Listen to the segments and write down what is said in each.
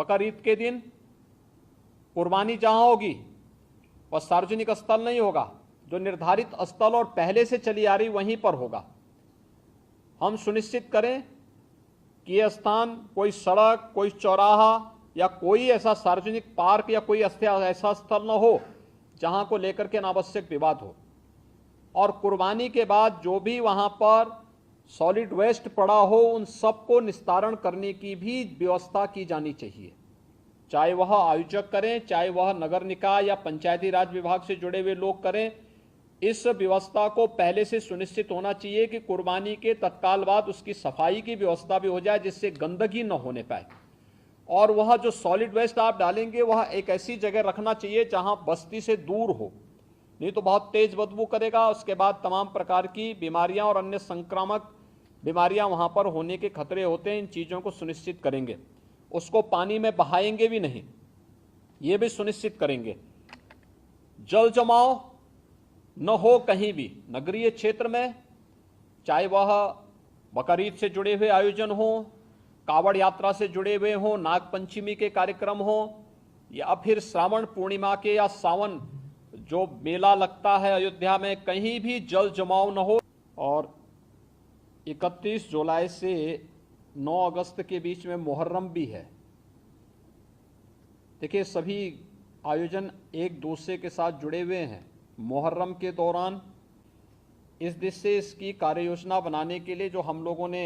बकरीद के दिन कुर्बानी जहां होगी वह सार्वजनिक स्थल नहीं होगा, जो निर्धारित स्थल और पहले से चली आ रही वहीं पर होगा। हम सुनिश्चित करें कि यह स्थान कोई सड़क, कोई चौराहा या कोई ऐसा सार्वजनिक पार्क या कोई ऐसा स्थल न हो जहां को लेकर के अनावश्यक विवाद हो। और कुर्बानी के बाद जो भी वहां पर सॉलिड वेस्ट पड़ा हो उन सबको निस्तारण करने की भी व्यवस्था की जानी चाहिए, चाहे वह आयोजक करें, चाहे वह नगर निकाय या पंचायती राज विभाग से जुड़े हुए लोग करें। इस व्यवस्था को पहले से सुनिश्चित होना चाहिए कि कुर्बानी के तत्काल बाद उसकी सफाई की व्यवस्था भी हो जाए, जिससे गंदगी न होने पाए। और वह जो सॉलिड वेस्ट आप डालेंगे वह एक ऐसी जगह रखना चाहिए जहां बस्ती से दूर हो, नहीं तो बहुत तेज बदबू करेगा। उसके बाद तमाम प्रकार की बीमारियां और अन्य संक्रामक बीमारियां वहां पर होने के खतरे होते हैं। इन चीज़ों को सुनिश्चित करेंगे। उसको पानी में बहाएंगे भी नहीं, ये भी सुनिश्चित करेंगे। जल जमाव न हो कहीं भी नगरीय क्षेत्र में, चाहे वह बकरीद से जुड़े हुए आयोजन हो, कावड़ यात्रा से जुड़े हुए हो, नागपंचमी के कार्यक्रम हो, या फिर श्रावण पूर्णिमा के या सावन जो मेला लगता है अयोध्या में, कहीं भी जल जमाव न हो। और 31 जुलाई से 9 अगस्त के बीच में मुहर्रम भी है। देखिए, सभी आयोजन एक दूसरे के साथ जुड़े हुए हैं। मुहर्रम के दौरान इस दिश से इसकी कार्य योजना बनाने के लिए जो हम लोगों ने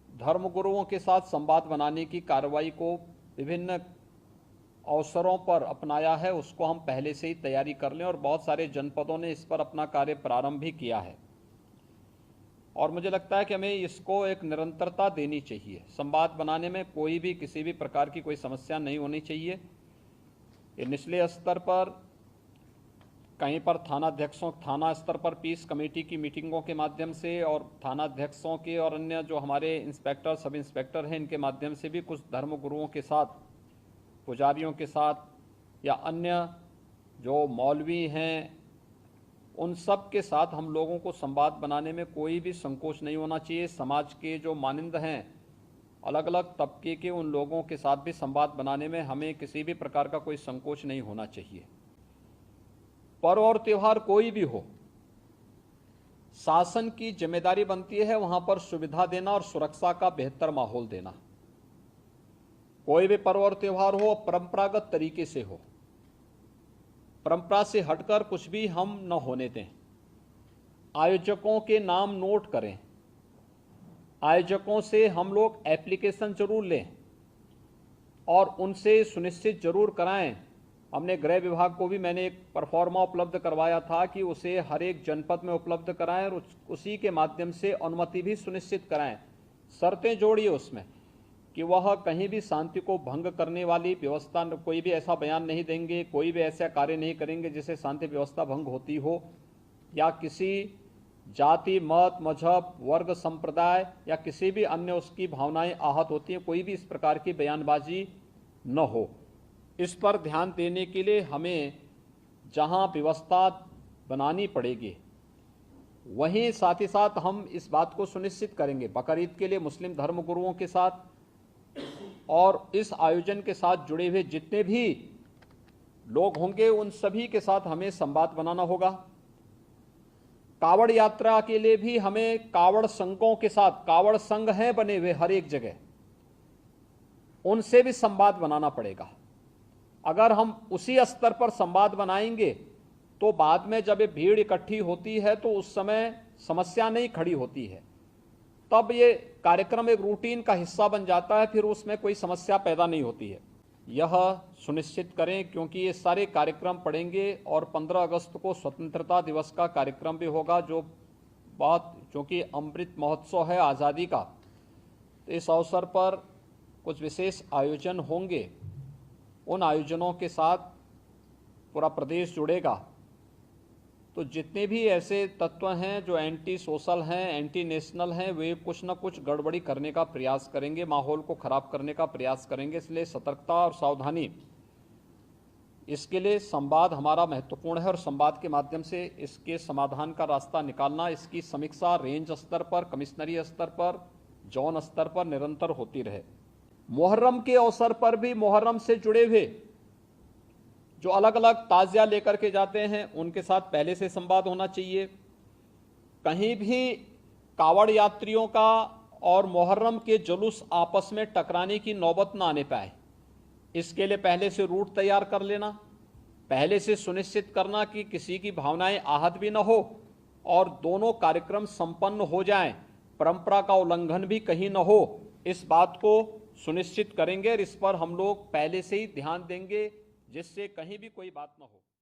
धर्मगुरुओं के साथ संवाद बनाने की कार्रवाई को विभिन्न अवसरों पर अपनाया है, उसको हम पहले से ही तैयारी कर लें। और बहुत सारे जनपदों ने इस पर अपना कार्य प्रारंभ भी किया है। और मुझे लगता है कि हमें इसको एक निरंतरता देनी चाहिए। संवाद बनाने में कोई भी किसी भी प्रकार की कोई समस्या नहीं होनी चाहिए। ये निचले स्तर पर कहीं पर थाना स्तर पर पीस कमेटी की मीटिंगों के माध्यम से और थानाध्यक्षों के और अन्य जो हमारे इंस्पेक्टर, सब इंस्पेक्टर हैं, इनके माध्यम से भी कुछ धर्मगुरुओं के साथ, पुजारियों के साथ या अन्य जो मौलवी हैं, उन सब के साथ हम लोगों को संवाद बनाने में कोई भी संकोच नहीं होना चाहिए। समाज के जो मानिंद हैं, अलग अलग तबके के, उन लोगों के साथ भी संवाद बनाने में हमें किसी भी प्रकार का कोई संकोच नहीं होना चाहिए। पर्व और त्यौहार कोई भी हो, शासन की जिम्मेदारी बनती है वहां पर सुविधा देना और सुरक्षा का बेहतर माहौल देना। कोई भी पर्व और त्यौहार हो, परंपरागत तरीके से हो, परंपरा से हटकर कुछ भी हम न होने दें। आयोजकों के नाम नोट करें, आयोजकों से हम लोग एप्लीकेशन जरूर लें और उनसे सुनिश्चित जरूर कराएं। हमने गृह विभाग को भी मैंने एक परफॉर्मा उपलब्ध करवाया था कि उसे हर एक जनपद में उपलब्ध कराएं और उसी के माध्यम से अनुमति भी सुनिश्चित कराएं। शर्तें जोड़िए उसमें कि वह कहीं भी शांति को भंग करने वाली व्यवस्था, कोई भी ऐसा बयान नहीं देंगे, कोई भी ऐसा कार्य नहीं करेंगे जिससे शांति व्यवस्था भंग होती हो, या किसी जाति, मत, मजहब, वर्ग, संप्रदाय या किसी भी अन्य उसकी भावनाएं आहत होती हैं, कोई भी इस प्रकार की बयानबाजी न हो। इस पर ध्यान देने के लिए हमें जहां व्यवस्था बनानी पड़ेगी, वहीं साथ ही साथ हम इस बात को सुनिश्चित करेंगे बकरीद के लिए मुस्लिम धर्मगुरुओं के साथ और इस आयोजन के साथ जुड़े हुए जितने भी लोग होंगे उन सभी के साथ हमें संवाद बनाना होगा। कावड़ यात्रा के लिए भी हमें कावड़ संघों के साथ, कावड़ संघ हैं बने हुए हर एक जगह, उनसे भी संवाद बनाना पड़ेगा। अगर हम उसी स्तर पर संवाद बनाएंगे तो बाद में जब ये भीड़ इकट्ठी होती है तो उस समय समस्या नहीं खड़ी होती है, तब ये कार्यक्रम एक रूटीन का हिस्सा बन जाता है, फिर उसमें कोई समस्या पैदा नहीं होती है। यह सुनिश्चित करें क्योंकि ये सारे कार्यक्रम पड़ेंगे और 15 अगस्त को स्वतंत्रता दिवस का कार्यक्रम भी होगा, क्योंकि अमृत महोत्सव है आज़ादी का, तो इस अवसर पर कुछ विशेष आयोजन होंगे। उन आयोजनों के साथ पूरा प्रदेश जुड़ेगा। तो जितने भी ऐसे तत्व हैं जो एंटी सोशल हैं, एंटी नेशनल हैं, वे कुछ न कुछ गड़बड़ी करने का प्रयास करेंगे, माहौल को खराब करने का प्रयास करेंगे। इसलिए सतर्कता और सावधानी, इसके लिए संवाद हमारा महत्वपूर्ण है और संवाद के माध्यम से इसके समाधान का रास्ता निकालना, इसकी समीक्षा रेंज स्तर पर, कमिश्नरी स्तर पर, जोन स्तर पर निरंतर होती रहे। मुहर्रम के अवसर पर भी मुहर्रम से जुड़े हुए जो अलग अलग ताजिया लेकर के जाते हैं उनके साथ पहले से संवाद होना चाहिए। कहीं भी कावड़ यात्रियों का और मुहर्रम के जुलूस आपस में टकराने की नौबत ना आने पाए, इसके लिए पहले से रूट तैयार कर लेना, पहले से सुनिश्चित करना कि किसी की भावनाएं आहत भी न हो और दोनों कार्यक्रम संपन्न हो जाएं, परंपरा का उल्लंघन भी कहीं न हो, इस बात को सुनिश्चित करेंगे और इस पर हम लोग पहले से ही ध्यान देंगे जिससे कहीं भी कोई बात न हो।